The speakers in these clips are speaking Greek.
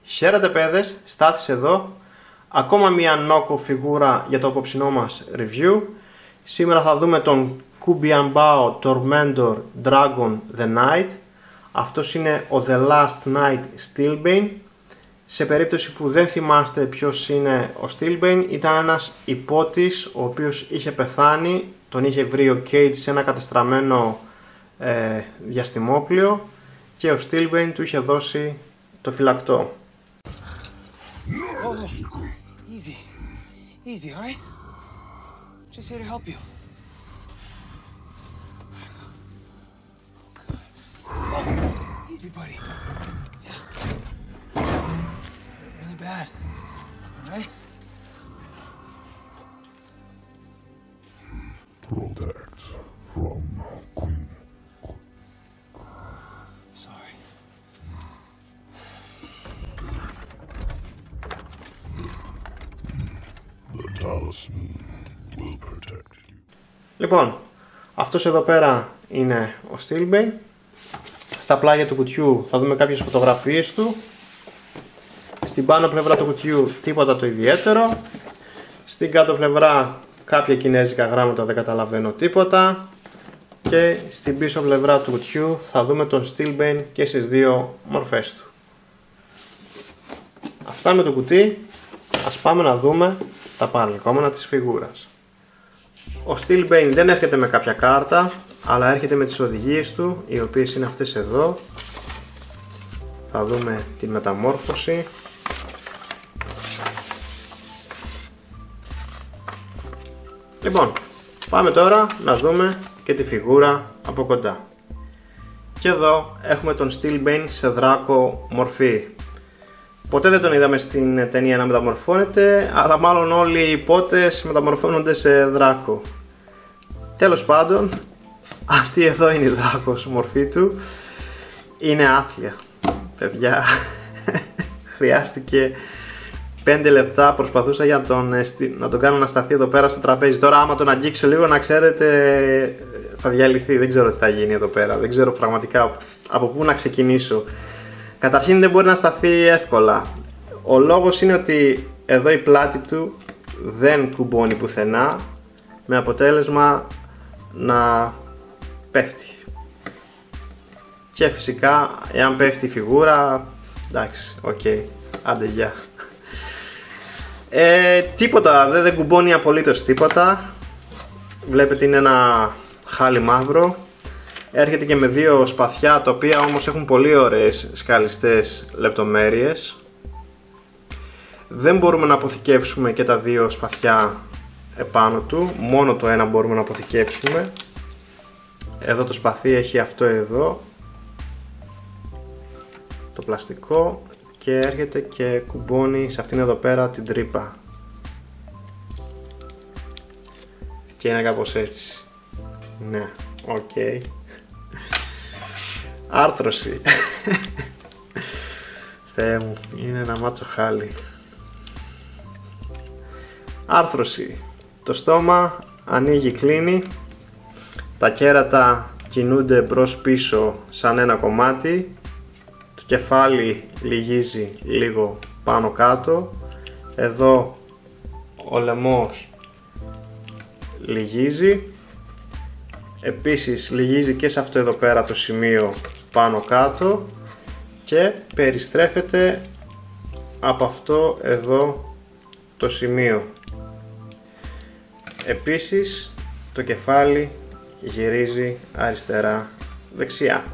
Χαίρετε παιδες, Στάθης εδώ. Ακόμα μια νόκο φιγούρα για το απόψινό μας review. Σήμερα θα δούμε τον Kubianbao Tormentor Dragon The Knight. Αυτός είναι ο The Last Knight Steelbane. Σε περίπτωση που δεν θυμάστε ποιος είναι ο Steelbane, ήταν ένας υπότης ο οποίος είχε πεθάνει. Τον είχε βρει ο Cage σε ένα κατεστραμμένο διαστημόπλιο και ο Steelbane του είχε δώσει το φυλακτό. Oh, easy, easy, all right? Just here to help you. Oh, easy, buddy. Yeah. Really bad, all right? Protect from Queen. Sorry. The talisman will protect you. Λοιπόν, αυτός εδώ πέρα είναι ο Steelbane. Στα πλάγια του κουτιού θα δούμε κάποιες φωτογραφίες του. Στην πάνω πλευρά του κουτιού τίποτα το ιδιαίτερο. Στην κάτω πλευρά κάποια κινέζικα γράμματα, δεν καταλαβαίνω τίποτα. Και στην πίσω πλευρά του κουτιού θα δούμε τον Steelbane και στις δύο μορφές του. Αυτά με το κουτί. Ας πάμε να δούμε τα παρελκόμενα της φιγούρας. Ο Steelbane δεν έρχεται με κάποια κάρτα, αλλά έρχεται με τις οδηγίες του, οι οποίες είναι αυτές εδώ. Θα δούμε τη μεταμόρφωση. Λοιπόν, πάμε τώρα να δούμε και τη φιγούρα από κοντά. Και εδώ έχουμε τον Steelbane σε δράκο μορφή. Ποτέ δεν τον είδαμε στην ταινία να μεταμορφώνεται, αλλά μάλλον όλοι οι υπότες μεταμορφώνονται σε δράκο. Τέλος πάντων, αυτή εδώ είναι η δράκος μορφή του. Είναι άθλια. Παιδιά, χρειάστηκε 5 λεπτά, προσπαθούσα για να τον κάνω να σταθεί εδώ πέρα στο τραπέζι. Τώρα άμα τον αγγίξω λίγο, να ξέρετε, θα διαλυθεί. Δεν ξέρω τι θα γίνει εδώ πέρα. Δεν ξέρω πραγματικά από πού να ξεκινήσω. Καταρχήν δεν μπορεί να σταθεί εύκολα. Ο λόγος είναι ότι εδώ η πλάτη του δεν κουμπώνει πουθενά, με αποτέλεσμα να πέφτει. Και φυσικά εάν πέφτει η φιγούρα, εντάξει, οκ, άντε γεια. Τίποτα, δεν κουμπώνει απολύτως τίποτα. Βλέπετε είναι ένα χάλι μαύρο. Έρχεται και με δύο σπαθιά, τα οποία όμως έχουν πολύ ωραίες σκαλιστές λεπτομέρειες. Δεν μπορούμε να αποθηκεύσουμε και τα δύο σπαθιά επάνω του, μόνο το ένα μπορούμε να αποθηκεύσουμε. Εδώ το σπαθί έχει αυτό εδώ, το πλαστικό, και έρχεται και κουμπώνει σε αυτήν εδώ πέρα την τρύπα. Και είναι κάπως έτσι. Ναι, οκ. Άρθρωση. Θεέ μου, είναι ένα μάτσο χάλι. Άρθρωση. Το στόμα ανοίγει, κλείνει. Τα κέρατα κινούνται μπρος πίσω σαν ένα κομμάτι. Το κεφάλι λυγίζει λίγο πάνω κάτω. Εδώ ο λαιμός λυγίζει. Επίσης λυγίζει και σε αυτό εδώ πέρα το σημείο πάνω κάτω και περιστρέφεται από αυτό εδώ το σημείο. Επίσης το κεφάλι γυρίζει αριστερά δεξιά.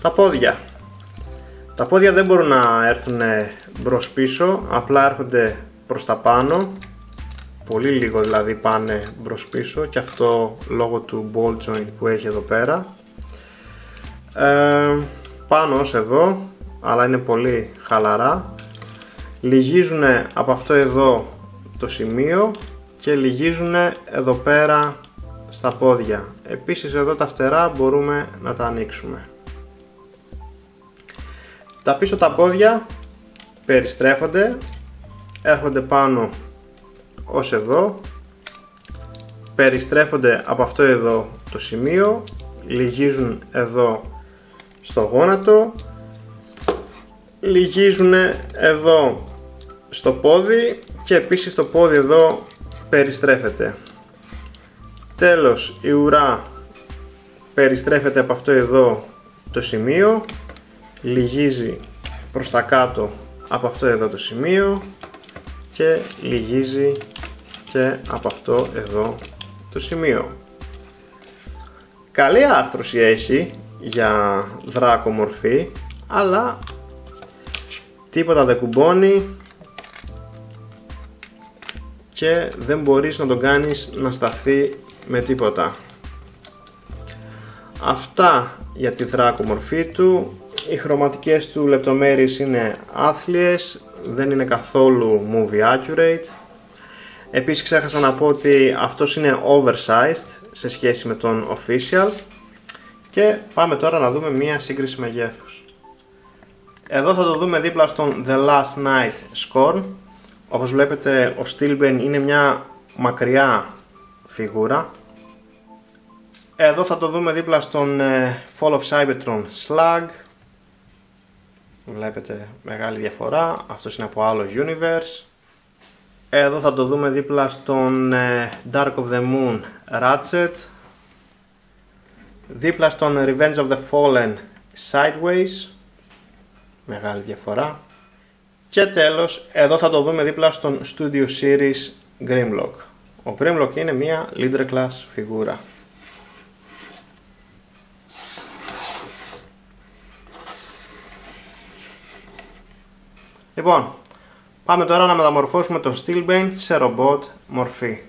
Τα πόδια. Τα πόδια δεν μπορούν να έρθουν μπρος πίσω, απλά έρχονται προς τα πάνω. Πολύ λίγο δηλαδή πάνε μπρος πίσω, και αυτό λόγω του ball joint που έχει εδώ πέρα. Πάνω ως εδώ, αλλά είναι πολύ χαλαρά. Λυγίζουν από αυτό εδώ το σημείο και λυγίζουν εδώ πέρα στα πόδια. Επίσης εδώ τα φτερά μπορούμε να τα ανοίξουμε. Τα πίσω τα πόδια περιστρέφονται, έρχονται πάνω ως εδώ, περιστρέφονται από αυτό εδώ το σημείο, λυγίζουν εδώ στο γόνατο, λυγίζουν εδώ στο πόδι και επίσης το πόδι εδώ περιστρέφεται. Τέλος, η ουρά περιστρέφεται από αυτό εδώ το σημείο, λυγίζει προς τα κάτω από αυτό εδώ το σημείο και λυγίζει και από αυτό εδώ το σημείο. Καλή άρθρωση έχει για δράκο μορφή, αλλά τίποτα δεν κουμπώνει και δεν μπορείς να τον κάνεις να σταθεί με τίποτα. Αυτά για τη δράκο μορφή του. Οι χρωματικές του λεπτομέρειες είναι άθλιες, δεν είναι καθόλου movie accurate. Επίσης ξέχασα να πω ότι αυτός είναι oversized σε σχέση με τον official. Και πάμε τώρα να δούμε μία σύγκριση μεγέθους. Εδώ θα το δούμε δίπλα στον The Last Night Scorn. Όπως βλέπετε ο Steelbane είναι μια μακριά φιγούρα. Εδώ θα το δούμε δίπλα στον Fall of Cybertron Slug. Βλέπετε μεγάλη διαφορά, αυτός είναι από άλλο universe. Εδώ θα το δούμε δίπλα στον Dark of the Moon Ratchet. Δίπλα στον Revenge of the Fallen Sideways. Μεγάλη διαφορά. Και τέλος, εδώ θα το δούμε δίπλα στον Studio Series Grimlock. Ο Grimlock είναι μια Leader Class φιγούρα. Λοιπόν, πάμε τώρα να μεταμορφώσουμε τον Steelbane σε ρομπότ μορφή.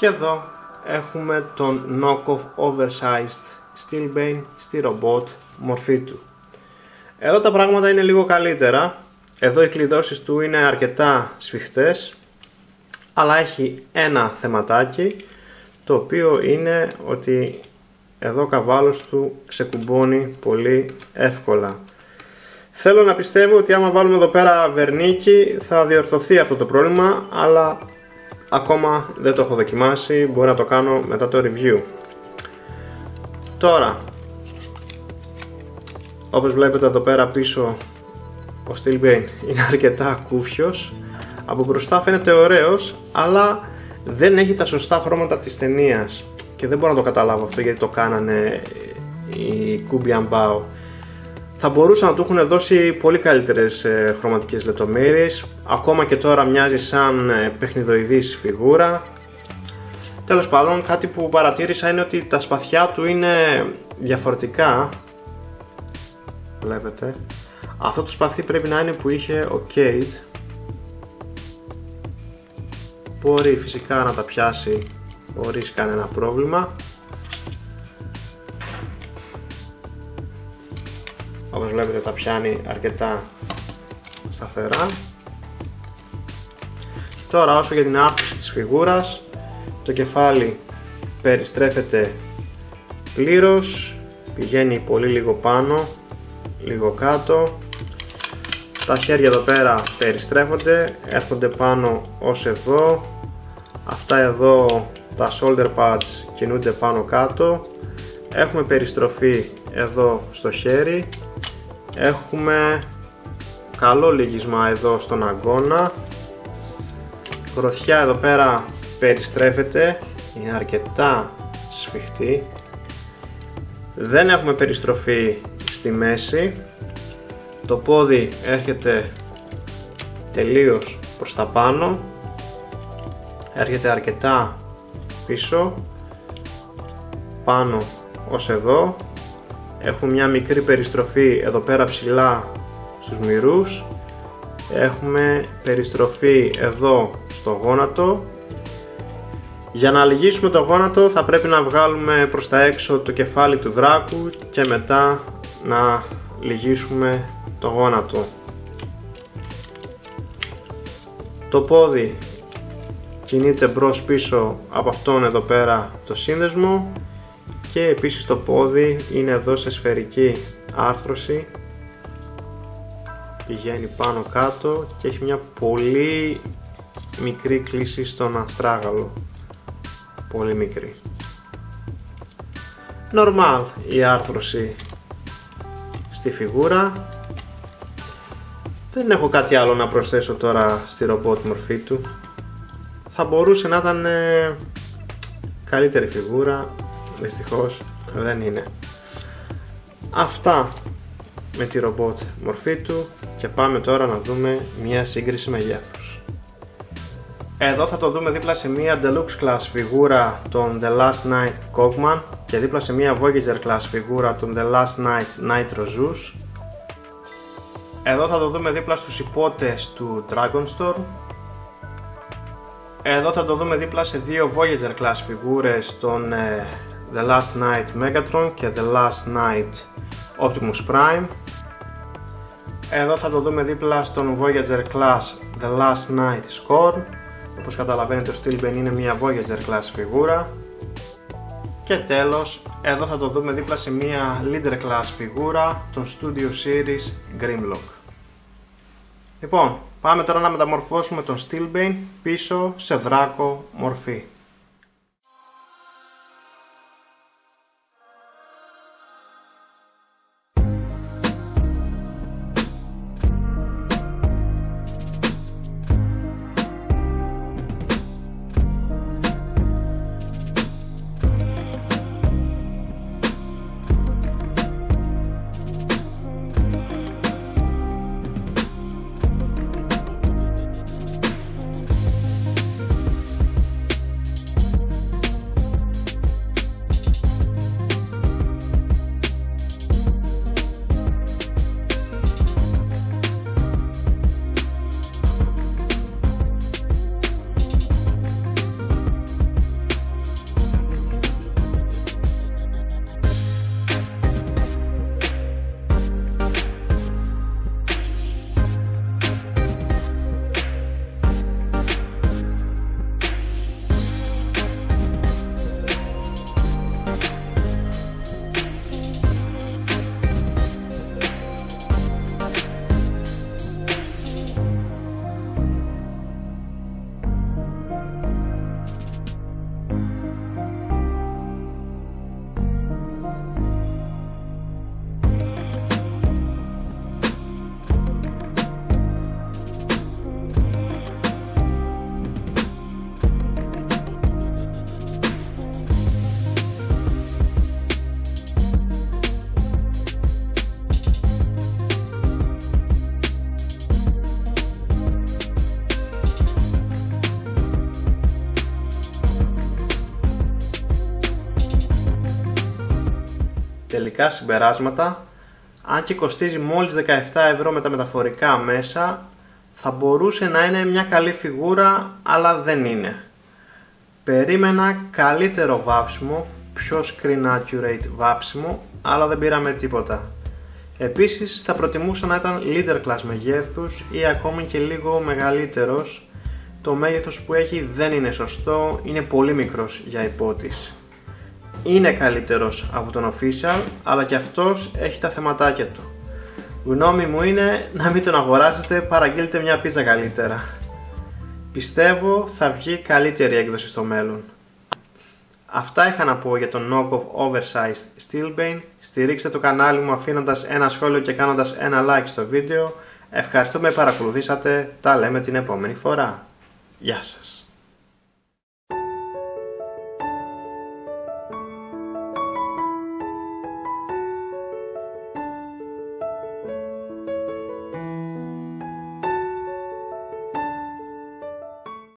Και εδώ έχουμε τον knockoff oversized Steelbane στη ρομπότ μορφή του. Εδώ τα πράγματα είναι λίγο καλύτερα. Εδώ οι κλειδώσεις του είναι αρκετά σφιχτές, αλλά έχει ένα θεματάκι, το οποίο είναι ότι εδώ ο καβάλος του ξεκουμπώνει πολύ εύκολα. Θέλω να πιστεύω ότι άμα βάλουμε εδώ πέρα βερνίκι θα διορθωθεί αυτό το πρόβλημα, αλλά ακόμα δεν το έχω δοκιμάσει, μπορεί να το κάνω μετά το review. Τώρα, όπως βλέπετε εδώ πέρα πίσω ο Steel Bane είναι αρκετά κούφιος, από μπροστά φαίνεται ωραίος, αλλά δεν έχει τα σωστά χρώματα της ταινίας και δεν μπορώ να το καταλάβω αυτό γιατί το κάνανε οι Kubi Ambao. Θα μπορούσαν να του έχουν δώσει πολύ καλύτερες χρωματικές λεπτομέρειες, ακόμα και τώρα μοιάζει σαν παιχνιδοειδής φιγούρα. Τέλος πάντων, κάτι που παρατήρησα είναι ότι τα σπαθιά του είναι διαφορετικά. Βλέπετε, αυτό το σπαθί πρέπει να είναι που είχε ο Kate. Μπορεί φυσικά να τα πιάσει χωρίς κανένα πρόβλημα. Όπως βλέπετε τα πιάνει αρκετά σταθερά. Τώρα όσο για την άρθρωση της φιγούρας, το κεφάλι περιστρέφεται πλήρως, πηγαίνει πολύ λίγο πάνω, λίγο κάτω. Τα χέρια εδώ πέρα περιστρέφονται, έρχονται πάνω ως εδώ. Αυτά εδώ τα shoulder pads κινούνται πάνω κάτω. Έχουμε περιστροφή εδώ στο χέρι. Έχουμε καλό λυγισμα εδώ στον αγκώνα. Η γροθιά εδώ πέρα περιστρέφεται, είναι αρκετά σφιχτή. Δεν έχουμε περιστροφή στη μέση. Το πόδι έρχεται τελείως προς τα πάνω, έρχεται αρκετά πίσω, πάνω ως εδώ. Έχουμε μια μικρή περιστροφή εδώ πέρα ψηλά στους μυρούς. Έχουμε περιστροφή εδώ στο γόνατο. Για να λυγίσουμε το γόνατο θα πρέπει να βγάλουμε προς τα έξω το κεφάλι του δράκου και μετά να λυγίσουμε το γόνατο. Το πόδι κινείται μπρος πίσω από αυτόν εδώ πέρα το σύνδεσμο και επίσης το πόδι είναι εδώ σε σφαιρική άρθρωση, πηγαίνει πάνω κάτω και έχει μια πολύ μικρή κλίση στον αστράγαλο, πολύ μικρή. Normal η άρθρωση στη φιγούρα. Δεν έχω κάτι άλλο να προσθέσω τώρα στη ρομπότ μορφή του. Θα μπορούσε να ήταν καλύτερη φιγούρα, δυστυχώς δεν είναι. Αυτά με τη ρομπότ μορφή του και πάμε τώρα να δούμε μια σύγκριση μεγέθους. Εδώ θα το δούμε δίπλα σε μια Deluxe Class φιγούρα των The Last Knight Cogman και δίπλα σε μια Voyager Class φιγούρα των The Last Knight Nitro Zeus. Εδώ θα το δούμε δίπλα στους υπότες του Dragon Storm. Εδώ θα το δούμε δίπλα σε δύο Voyager Class φιγούρες των The Last Knight Megatron και The Last Knight Optimus Prime. Εδώ θα το δούμε δίπλα στον Voyager Class The Last Knight Scorn. Όπως καταλαβαίνετε ο Steel Bane είναι μια Voyager Class φιγούρα. Και τέλος, εδώ θα το δούμε δίπλα σε μια Leader Class φιγούρα των Studio Series Grimlock. Λοιπόν, πάμε τώρα να μεταμορφώσουμε τον Steel Bane πίσω σε δράκο μορφή. Τελικά συμπεράσματα, αν και κοστίζει μόλις 17 ευρώ με τα μεταφορικά μέσα, θα μπορούσε να είναι μια καλή φιγούρα, αλλά δεν είναι. Περίμενα καλύτερο βάψιμο, πιο screen accurate βάψιμο, αλλά δεν πήραμε τίποτα. Επίσης θα προτιμούσα να ήταν leader class μεγέθους ή ακόμη και λίγο μεγαλύτερος. Το μέγεθος που έχει δεν είναι σωστό, είναι πολύ μικρός για υπότις. Είναι καλύτερος από τον official, αλλά και αυτός έχει τα θεματάκια του. Γνώμη μου είναι να μην τον αγοράσετε, παραγγείλτε μια πίτσα καλύτερα. Πιστεύω θα βγει καλύτερη έκδοση στο μέλλον. Αυτά είχα να πω για τον knockoff oversized Steelbane. Στηρίξτε το κανάλι μου αφήνοντας ένα σχόλιο και κάνοντας ένα like στο βίντεο. Ευχαριστώ που με παρακολουθήσατε, τα λέμε την επόμενη φορά. Γεια σας.